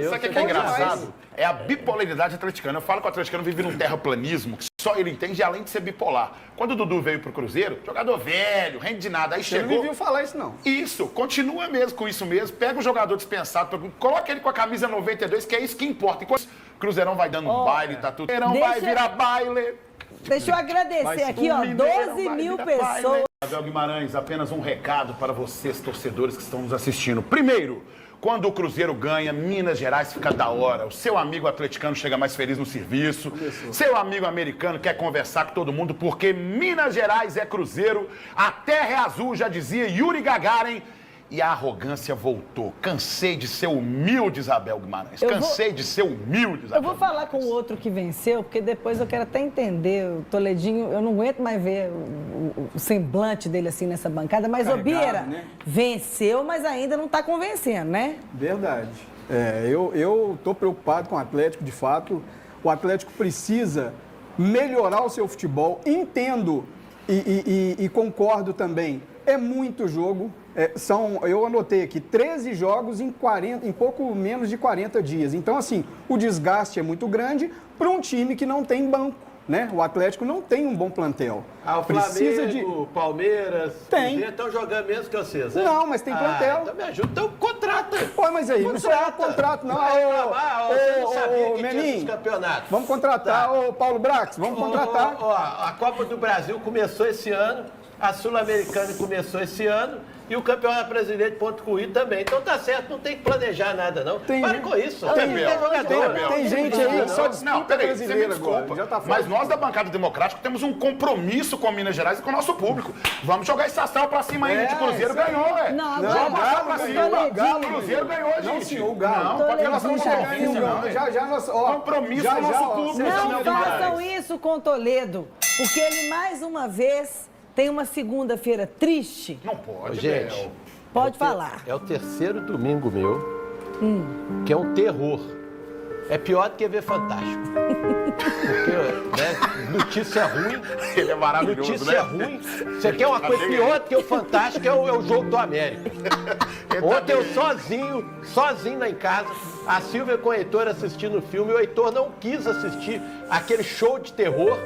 Sabe o que é engraçado? É a bipolaridade atleticana. Eu falo que o atleticano vive num terraplanismo que só ele entende, além de ser bipolar. Quando o Dudu veio pro Cruzeiro, jogador velho, rende de nada. Aí Você chegou... não me viu falar isso, não. Isso, continua mesmo com isso mesmo. Pega o jogador dispensado, coloca ele com a camisa 92, que é isso que importa. Enquanto o Cruzeirão vai dando baile, tá tudo... Cruzeirão vai virar baile. Deixa eu agradecer aqui, ó, 12 mil pessoas. Abel Guimarães, apenas um recado para vocês, torcedores que estão nos assistindo. Primeiro, quando o Cruzeiro ganha, Minas Gerais fica da hora. O seu amigo atleticano chega mais feliz no serviço. Seu amigo americano quer conversar com todo mundo, porque Minas Gerais é Cruzeiro. A terra é azul, já dizia Yuri Gagarin. E a arrogância voltou. Cansei de ser humilde, Abel Guimarães. Cansei de ser humilde, Abel. Eu vou falar com o outro que venceu, porque depois eu quero até entender. O Toledinho, eu não aguento mais ver o semblante dele assim nessa bancada. Mas o Bieira, né? Venceu, mas ainda não está convencendo, né? Verdade. Eu tô preocupado com o Atlético, de fato. O Atlético precisa melhorar o seu futebol. Entendo e concordo também. É muito jogo. Eu anotei aqui, 13 jogos em pouco menos de 40 dias. Então, assim, o desgaste é muito grande para um time que não tem banco, né? O Atlético não tem um bom plantel. O Flamengo, o Palmeiras, tem. Estão jogando mesmo que vocês, né? Não, mas tem plantel. Então me ajuda, então contrata. Pô, mas aí, não será contrato, não. Você não sabia que tinha Menin, esses campeonatos. Vamos contratar, ô Paulo Brax, vamos contratar. A Copa do Brasil começou esse ano, a Sul-Americana começou esse ano, e o Campeonato Brasileiro de ponto corrido também. Então tá certo, não tem que planejar nada, não. Para com isso. Tem gente aí que só disputa brasileira agora. Já tá mas nós da bancada democrática temos um compromisso com Minas Gerais e com o nosso público. Vamos jogar esse astral pra cima aí, gente. O Cruzeiro ganhou, velho. Não, o Cruzeiro ganhou, gente. Não, senhor, o Galo. Não, porque nós vamos chegar nisso, não. Já nós... Compromisso com o nosso público. Não façam isso com Toledo, porque ele mais uma vez... Tem uma segunda-feira triste? Não pode, gente. Pode falar. É o terceiro domingo meu, que é um terror. É pior do que ver Fantástico. Porque, né, notícia ruim. Ele é maravilhoso, notícia ruim. Você quer uma coisa pior do que o Fantástico, é o jogo do América. Ontem eu sozinho lá em casa, a Silvia com o Heitor assistindo o filme, e o Heitor não quis assistir aquele show de terror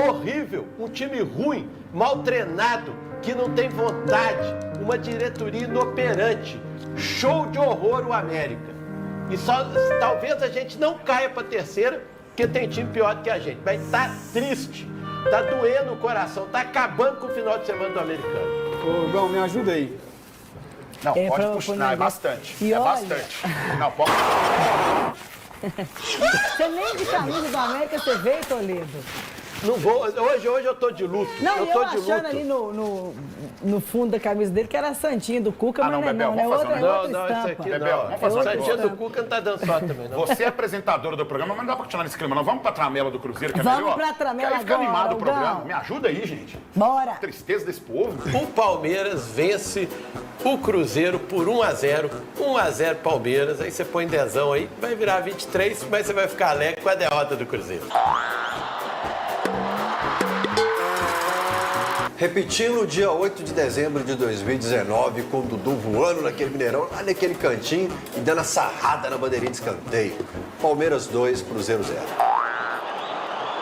horrível, um time ruim, mal treinado, que não tem vontade, uma diretoria inoperante. Show de horror o América. E talvez a gente não caia para a terceira, porque tem time pior do que a gente. Mas tá triste, tá doendo o coração, tá acabando com o final de semana do americano. Ô, Gão, me ajuda aí. Não, pode puxar, não, é bastante. É bastante. Não, pode. Você nem de camisa do América você veio, Toledo? Não vou. Hoje eu tô de luto. Não, eu tô achando ali no fundo da camisa dele que era a Santinha do Cuca, mas não é não, né? Outra esse aqui Bebel, não. vamos fazer A Santinha do Cuca não tá dando sorte também, não. Você é apresentadora do programa, mas não dá pra continuar nesse clima, não. Vamos pra tramela do Cruzeiro, que é melhor. Vamos pra tramela agora. Fica animado o programa. Gão. Me ajuda aí, gente. Bora. A tristeza desse povo. O Palmeiras vence o Cruzeiro por 1-0. 1-0 Palmeiras. Aí você põe dezão aí, vai virar 23, mas você vai ficar alegre com a derrota do Cruzeiro. Repetindo o dia 8 de dezembro de 2019, com o Dudu voando naquele Mineirão, lá naquele cantinho e dando a sarrada na bandeirinha de escanteio. Palmeiras 2, Cruzeiro 0.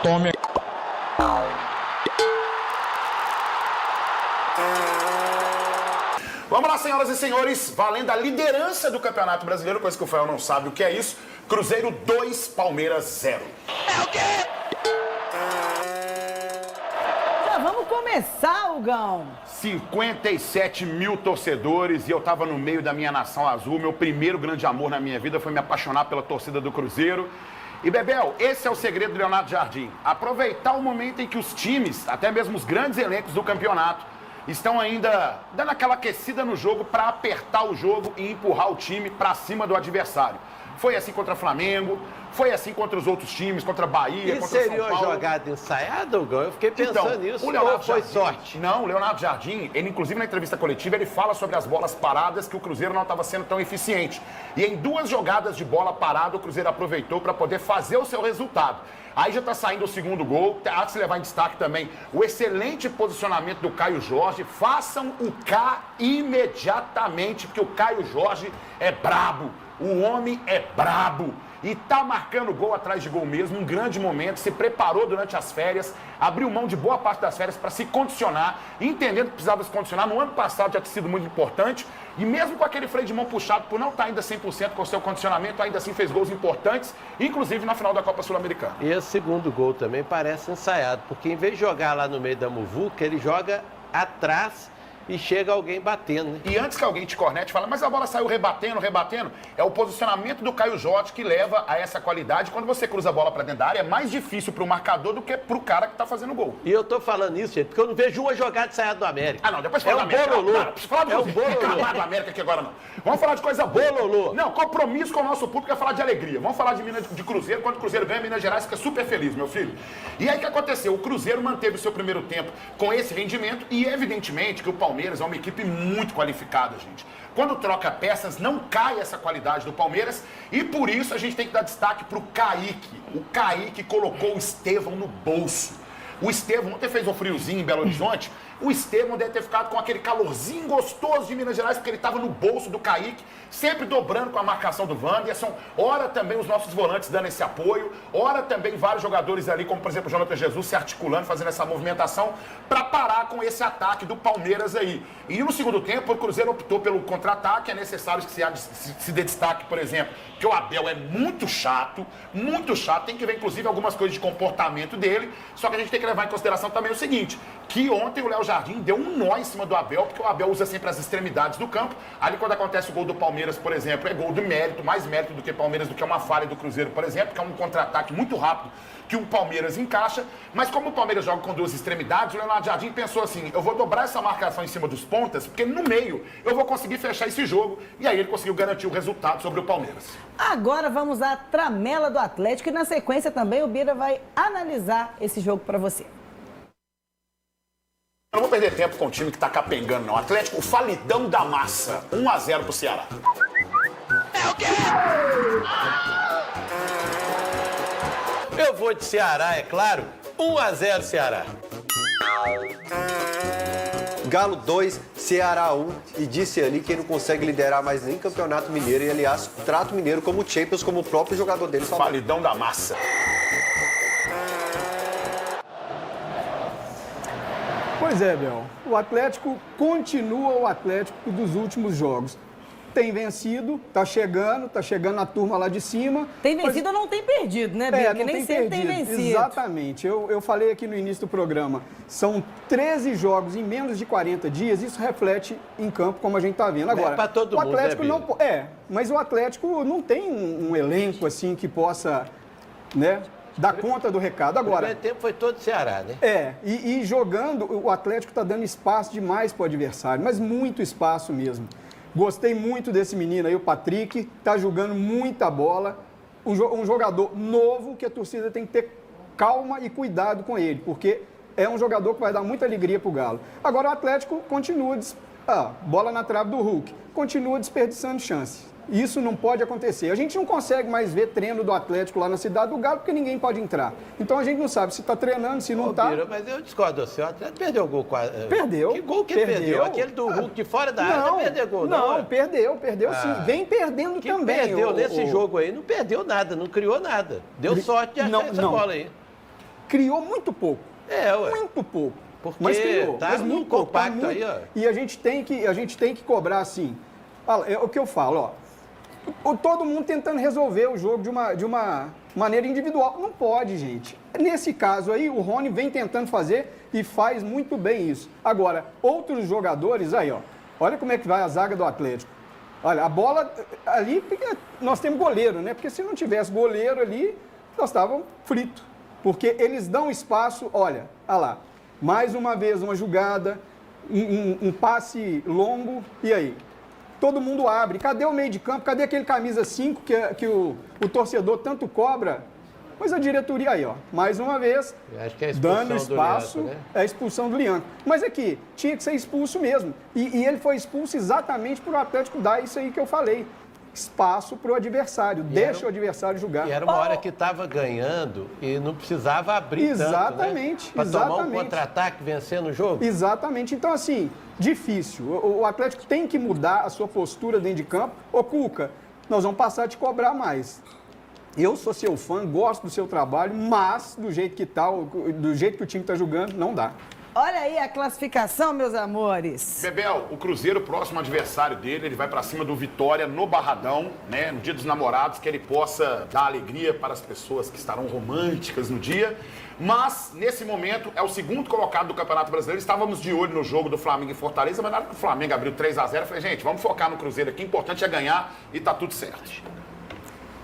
Tome. Vamos lá, senhoras e senhores, valendo a liderança do Campeonato Brasileiro, coisa que o Fael não sabe o que é isso. Cruzeiro 2, Palmeiras 0. É o quê? Vamos começar, Hugão. 57 mil torcedores e eu tava no meio da minha nação azul. Meu primeiro grande amor na minha vida foi me apaixonar pela torcida do Cruzeiro. E, Bebel, esse é o segredo do Leonardo Jardim. Aproveitar o momento em que os times, até mesmo os grandes elencos do campeonato, estão ainda dando aquela aquecida no jogo para apertar o jogo e empurrar o time para cima do adversário. Foi assim contra o Flamengo, foi assim contra os outros times, contra a Bahia, contra o São Paulo. E seria uma jogada ensaiada, Hugão? Eu fiquei pensando nisso. O Leonardo foi Jardim, sorte? Não, o Leonardo Jardim, ele inclusive na entrevista coletiva, ele fala sobre as bolas paradas, que o Cruzeiro não estava sendo tão eficiente. E em 2 jogadas de bola parada, o Cruzeiro aproveitou para poder fazer o seu resultado. Aí já está saindo o segundo gol. Há de se levar em destaque também o excelente posicionamento do Caio Jorge. Façam o K imediatamente, porque o Caio Jorge é brabo. O homem é brabo e tá marcando gol atrás de gol mesmo, um grande momento, se preparou durante as férias, abriu mão de boa parte das férias para se condicionar, entendendo que precisava se condicionar. No ano passado já tinha sido muito importante e mesmo com aquele freio de mão puxado por não estar ainda 100% com o seu condicionamento, ainda assim fez gols importantes, inclusive na final da Copa Sul-Americana. E esse segundo gol também parece ensaiado, porque em vez de jogar lá no meio da muvuca, ele joga atrás e chega alguém batendo, né? E antes que alguém te cornete, fala, mas a bola saiu rebatendo, é o posicionamento do Caio Jorge que leva a essa qualidade. Quando você cruza a bola pra dentro da área, é mais difícil pro marcador do que pro cara que tá fazendo o gol. E eu tô falando isso, gente, porque eu não vejo uma jogada ensaiada do América. Ah, não, depois fala do América. É um bololô. Do América aqui agora, não. Vamos falar de coisa boa. Bololô. Não, compromisso com o nosso público é falar de alegria. Vamos falar de Cruzeiro. Quando o Cruzeiro ganha, Minas Gerais fica super feliz, meu filho. E aí o que aconteceu? O Cruzeiro manteve o seu primeiro tempo com esse rendimento e, evidentemente, que o Palmeiras é uma equipe muito qualificada, gente. Quando troca peças, não cai essa qualidade do Palmeiras e por isso a gente tem que dar destaque pro Kaique. O Kaique colocou o Estevão no bolso. O Estevão ontem fez um friozinho em Belo Horizonte. O Estevão deve ter ficado com aquele calorzinho gostoso de Minas Gerais, porque ele estava no bolso do Kaique, sempre dobrando com a marcação do Wanderson. Ora também os nossos volantes dando esse apoio, ora também vários jogadores ali, como por exemplo o Jonathan Jesus, se articulando, fazendo essa movimentação para parar com esse ataque do Palmeiras aí. E no segundo tempo, o Cruzeiro optou pelo contra-ataque. É necessário que se dê destaque, por exemplo, que o Abel é muito chato, tem que ver inclusive algumas coisas de comportamento dele, só que a gente tem que levar em consideração também o seguinte, que ontem o Léo Jardim deu um nó em cima do Abel, porque o Abel usa sempre as extremidades do campo. Ali quando acontece o gol do Palmeiras, por exemplo, é gol do mérito, mais mérito do que Palmeiras, do que uma falha do Cruzeiro, por exemplo, que é um contra-ataque muito rápido que o Palmeiras encaixa. Mas como o Palmeiras joga com duas extremidades, o Leonardo Jardim pensou assim, eu vou dobrar essa marcação em cima dos pontas, porque no meio eu vou conseguir fechar esse jogo. E aí ele conseguiu garantir o resultado sobre o Palmeiras. Agora vamos à tramela do Atlético e na sequência também o Bira vai analisar esse jogo para você. Eu não vou perder tempo com o time que tá capengando, não. Atlético, o falidão da massa. 1-0 pro Ceará. É o quê? Eu vou de Ceará, é claro. 1-0 Ceará. Galo 2, Ceará 1. E disse ali que ele não consegue liderar mais nem Campeonato Mineiro. E, aliás, trata o Mineiro como Champions, como o próprio jogador dele falou. Falidão da massa. Pois é, Bel. O Atlético continua o Atlético dos últimos jogos. Tem vencido, tá chegando a turma lá de cima. Tem vencido ou não tem perdido, né, Bel? Porque nem sempre tem vencido. Exatamente. Eu falei aqui no início do programa, são 13 jogos em menos de 40 dias, isso reflete em campo, como a gente tá vendo. Agora, é pra todo o Atlético mundo, né, mas o Atlético não tem um elenco assim que possa, né, dar conta do recado. Agora, o primeiro tempo foi todo Ceará, né? E jogando, o Atlético está dando espaço demais para o adversário, mas muito espaço mesmo. Gostei muito desse menino aí, o Patrick, está jogando muita bola. Um jogador novo que a torcida tem que ter calma e cuidado com ele, porque é um jogador que vai dar muita alegria para o Galo. Agora o Atlético continua, bola na trave do Hulk, continua desperdiçando chances. Isso não pode acontecer. A gente não consegue mais ver treino do Atlético lá na Cidade do Galo, porque ninguém pode entrar. Então a gente não sabe se está treinando, se não está. Mas eu discordo, o Atlético perdeu o gol. Perdeu. Que gol que ele perdeu? Aquele do Hulk de fora da área não perdeu gol, não. Não, perdeu sim. Vem perdendo que também. Perdeu nesse jogo aí, não perdeu nada, não criou nada. Deu sorte de achar essa bola aí. Criou muito pouco. Ué. Muito pouco. Porque mas criou. Tá mas muito compacto pouco, aí, ó. E a gente tem que cobrar assim. É o que eu falo, ó. Todo mundo tentando resolver o jogo de uma maneira individual. Não pode, gente. Nesse caso aí, o Rony vem tentando fazer e faz muito bem isso. Agora, outros jogadores, aí, ó. Olha como é que vai a zaga do Atlético. Olha, a bola ali, nós temos goleiro, né? Porque se não tivesse goleiro ali, nós estávamos fritos. Porque eles dão espaço, olha lá. Mais uma vez, uma jogada, um passe longo, e aí? Todo mundo abre. Cadê o meio de campo? Cadê aquele camisa 5 que o torcedor tanto cobra? Mas a diretoria aí, ó, mais uma vez, acho que é dando espaço, do Lianco, né? É a expulsão do Lianco. Mas aqui, tinha que ser expulso mesmo. E ele foi expulso exatamente por o Atlético dar isso aí que eu falei. Espaço para o adversário, deixa o adversário jogar. E era uma hora que estava ganhando e não precisava abrir exatamente, tanto, né? Para tomar um contra-ataque vencendo o jogo. Exatamente. Então, assim, difícil. O Atlético tem que mudar a sua postura dentro de campo. Ô, Cuca, nós vamos passar a te cobrar mais. Eu sou seu fã, gosto do seu trabalho, mas do jeito que tá, do jeito que o time está jogando, não dá. Olha aí a classificação, meus amores. Bebel, o Cruzeiro, próximo adversário dele, ele vai pra cima do Vitória no Barradão, né? No Dia dos Namorados, que ele possa dar alegria para as pessoas que estarão românticas no dia. Mas, nesse momento, é o segundo colocado do Campeonato Brasileiro. Estávamos de olho no jogo do Flamengo e Fortaleza, mas na hora que o Flamengo abriu 3-0, eu falei, gente, vamos focar no Cruzeiro aqui, o importante é ganhar e tá tudo certo.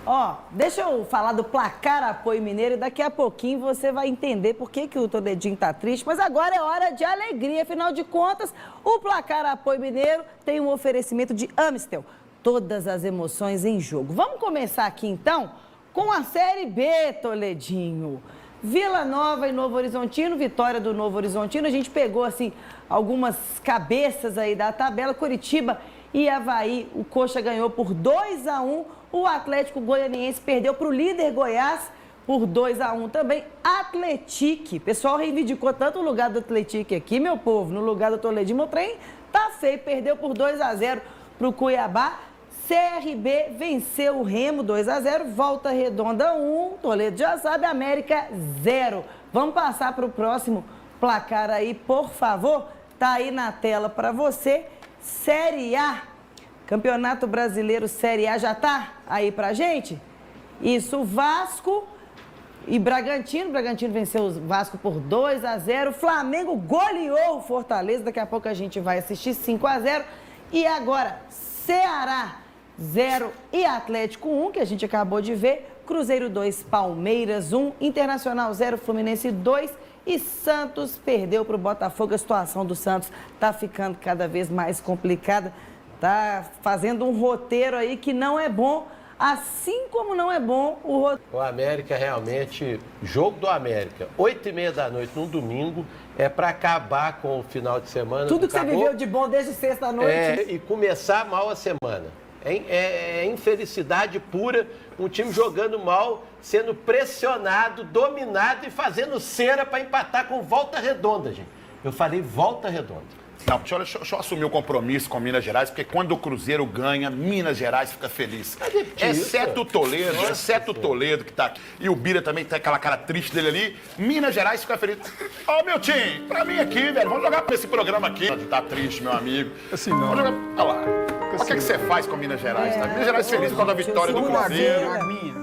Ó, deixa eu falar do placar Apoio Mineiro e daqui a pouquinho você vai entender por que o Toledinho tá triste. Mas agora é hora de alegria, afinal de contas, o placar Apoio Mineiro tem um oferecimento de Amistel. Todas as emoções em jogo. Vamos começar aqui então com a Série B, Toledinho. Vila Nova e Novo Horizontino, vitória do Novo Horizontino. A gente pegou assim algumas cabeças aí da tabela. Curitiba e Avaí, o Coxa ganhou por 2-1. O Atlético Goianiense perdeu para o líder Goiás por 2-1 também. Atletique, pessoal reivindicou tanto o lugar do Atletique aqui, meu povo, no lugar do Toledinho, o trem tá feio, perdeu por 2-0 para o Cuiabá. CRB venceu o Remo 2-0, Volta Redonda 1, Toledo já sabe, América 0. Vamos passar para o próximo placar aí, por favor. Tá aí na tela para você. Série A. Campeonato Brasileiro Série A já tá aí pra gente? Isso, Vasco e Bragantino. Bragantino venceu o Vasco por 2-0. Flamengo goleou o Fortaleza. Daqui a pouco a gente vai assistir 5-0. E agora, Ceará 0 e Atlético 1, que a gente acabou de ver. Cruzeiro 2, Palmeiras 1. Internacional 0, Fluminense 2. E Santos perdeu para o Botafogo. A situação do Santos tá ficando cada vez mais complicada. Tá fazendo um roteiro aí que não é bom, assim como não é bom o roteiro. O América realmente, jogo do América, 8h30 da noite, num domingo, é para acabar com o final de semana. Tudo que você viveu de bom desde sexta-noite. E começar mal a semana. É infelicidade pura, um time jogando mal, sendo pressionado, dominado e fazendo cera para empatar com Volta Redonda, gente. Eu falei Volta Redonda. Não, deixa eu assumir o compromisso com Minas Gerais, porque quando o Cruzeiro ganha, Minas Gerais fica feliz. Exceto o Toledo que tá aqui. E o Bira também tem aquela cara triste dele ali. Minas Gerais fica feliz. Ó, meu time, pra mim aqui, velho, vamos jogar pra esse programa aqui. Tá triste, meu amigo. Assim não. Vamos jogar. Olha lá. Olha o que você faz com Minas Gerais, tá? Minas Gerais feliz por causa da vitória do Cruzeiro.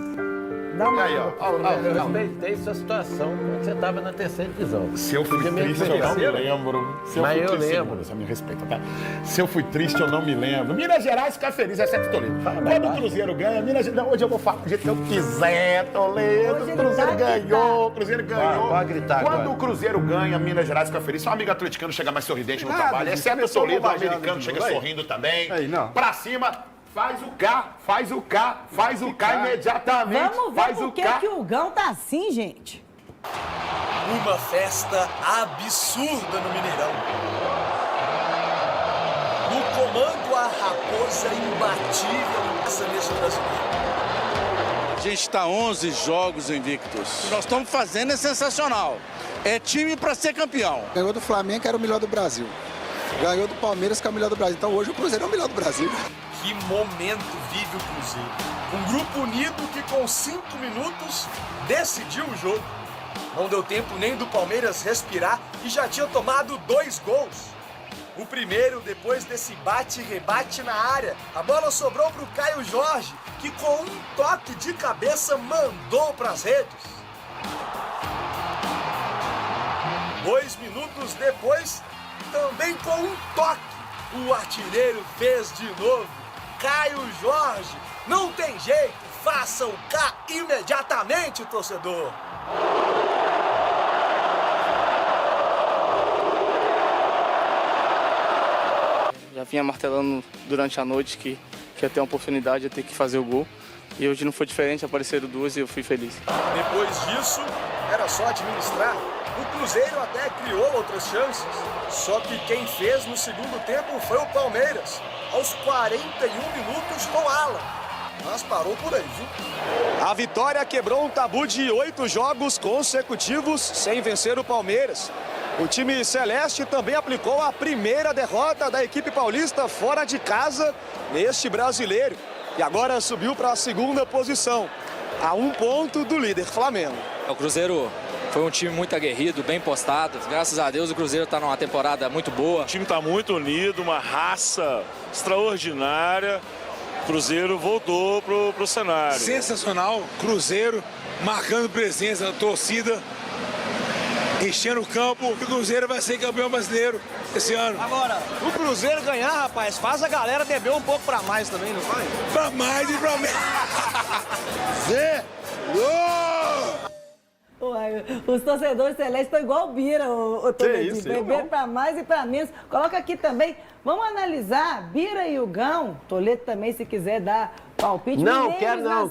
Dá uma aí, ó. Eu respeitei sua situação quando você estava na terceira divisão. Se eu fui triste, eu não me lembro. Mas eu lembro. Você me respeita, tá? Se eu fui triste, eu não me lembro. Minas Gerais fica feliz, exceto Toledo. Quando o Cruzeiro ganha, Minas Gerais... Hoje eu vou falar do jeito que eu quiser, Toledo. O Cruzeiro ganhou, o Cruzeiro ganhou. Pode gritar Quando agora. o Cruzeiro ganha, Minas Gerais fica feliz. Seu amigo atleticano chega mais sorridente no trabalho. Exceto o Toledo, o americano chega sorrindo também. Aí, não. Pra cima... Faz o K imediatamente. Vamos ver por que o Gão tá assim, gente. Uma festa absurda no Mineirão. No comando, a raposa imbatível nessa nesse brasileiro. A gente está 11 jogos invictos. O que nós estamos fazendo é sensacional. É time para ser campeão. Ganhou do Flamengo, que era o melhor do Brasil. Ganhou do Palmeiras, que é o melhor do Brasil. Então hoje o Cruzeiro é o melhor do Brasil. Que momento vive o Cruzeiro. Um grupo unido que com 5 minutos decidiu o jogo. Não deu tempo nem do Palmeiras respirar e já tinha tomado 2 gols. O primeiro, depois desse bate-rebate na área, a bola sobrou para o Caio Jorge, que com um toque de cabeça mandou para as redes. 2 minutos depois, também com um toque, o artilheiro fez de novo. Caio Jorge, não tem jeito, faça o K imediatamente, torcedor. Já vinha martelando durante a noite que ia ter uma oportunidade, ia ter que fazer o gol. E hoje não foi diferente, apareceram 2 e eu fui feliz. Depois disso, era só administrar. O Cruzeiro até criou outras chances, só que quem fez no segundo tempo foi o Palmeiras, aos 41 minutos com Alan. Mas parou por aí, viu? A vitória quebrou um tabu de 8 jogos consecutivos sem vencer o Palmeiras. O time celeste também aplicou a primeira derrota da equipe paulista fora de casa neste brasileiro. e agora subiu para a segunda posição, a 1 ponto do líder Flamengo. O Cruzeiro foi um time muito aguerrido, bem postado. Graças a Deus o Cruzeiro está numa temporada muito boa. O time está muito unido, uma raça extraordinária. O Cruzeiro voltou pro cenário. Sensacional, Cruzeiro marcando presença na torcida, enchendo o campo. O Cruzeiro vai ser campeão brasileiro esse ano. Agora, o Cruzeiro ganhar, rapaz, faz a galera beber um pouco pra mais também, não vai? Pra mais e pra menos. Zé! Os torcedores celestes estão igual o Bira, o Toledinho. Beber para mais e para menos. Coloca aqui também. Vamos analisar Bira e o Gão. Toledo também, se quiser dar palpite. Não, quero não.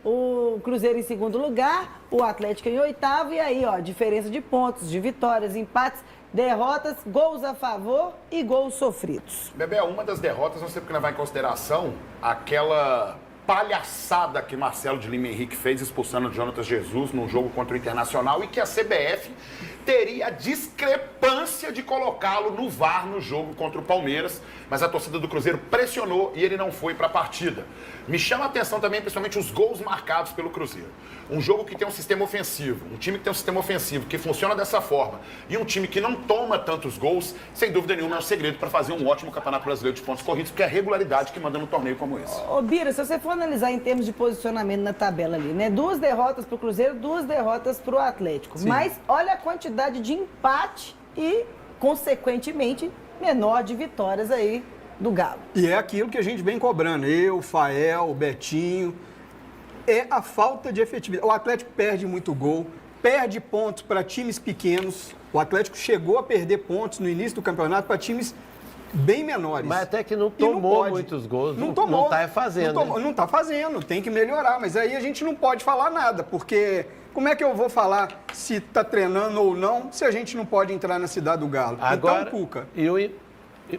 O Cruzeiro em segundo lugar, o Atlético em oitavo. E aí, ó, diferença de pontos, de vitórias, empates, derrotas, gols a favor e gols sofridos. Bebel, uma das derrotas nós temos que levar em consideração aquela palhaçada que Marcelo de Lima Henrique fez expulsando o Jonatas Jesus num jogo contra o Internacional e que a CBF teria a discrepância de colocá-lo no VAR no jogo contra o Palmeiras, mas a torcida do Cruzeiro pressionou e ele não foi para a partida. Me chama a atenção também, principalmente, os gols marcados pelo Cruzeiro. Um jogo que tem um sistema ofensivo, um time que tem um sistema ofensivo que funciona dessa forma e um time que não toma tantos gols, sem dúvida nenhuma é um segredo para fazer um ótimo Campeonato Brasileiro de pontos corridos, porque é a regularidade que manda num torneio como esse. Ô Bira, se você for analisar em termos de posicionamento na tabela ali, né? 2 derrotas para o Cruzeiro, 2 derrotas para o Atlético. Sim. Mas olha a quantidade de empate e, consequentemente, menor de vitórias aí do Galo. E é aquilo que a gente vem cobrando. Eu, Fael, Betinho. É a falta de efetividade. O Atlético perde muito gol, perde pontos para times pequenos. O Atlético chegou a perder pontos no início do campeonato para times bem menores. Mas até que não tomou muitos gols, não está fazendo. Não está fazendo, tem que melhorar. Mas aí a gente não pode falar nada, porque como é que eu vou falar se está treinando ou não, se a gente não pode entrar na Cidade do Galo? Agora, então, Cuca.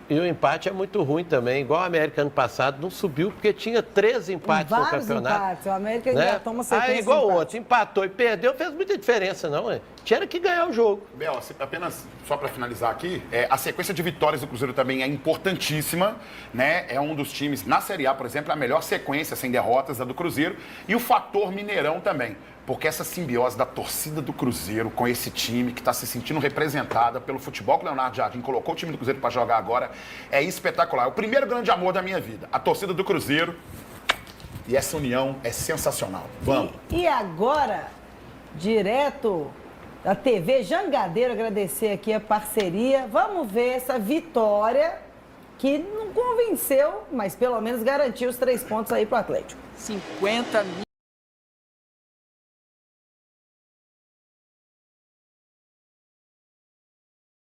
E o empate é muito ruim também, igual o América ano passado, não subiu porque tinha 13 empates no campeonato. Empates. O América ainda toma sequência. Aí, igual ontem, empatou e perdeu, fez muita diferença, não, é? Tinha que ganhar o jogo. Bel, apenas só para finalizar aqui, a sequência de vitórias do Cruzeiro também é importantíssima, né? É um dos times, na Série A, por exemplo, a melhor sequência sem derrotas da do Cruzeiro. E o fator Mineirão também. Porque essa simbiose da torcida do Cruzeiro com esse time que está se sentindo representada pelo futebol que o Leonardo Jardim colocou o time do Cruzeiro para jogar agora é espetacular. É o primeiro grande amor da minha vida, a torcida do Cruzeiro. E essa união é sensacional. Vamos. E agora, direto da TV Jangadeiro, agradecer aqui a parceria. Vamos ver essa vitória que não convenceu, mas pelo menos garantiu os 3 pontos aí para o Atlético. 50 mil.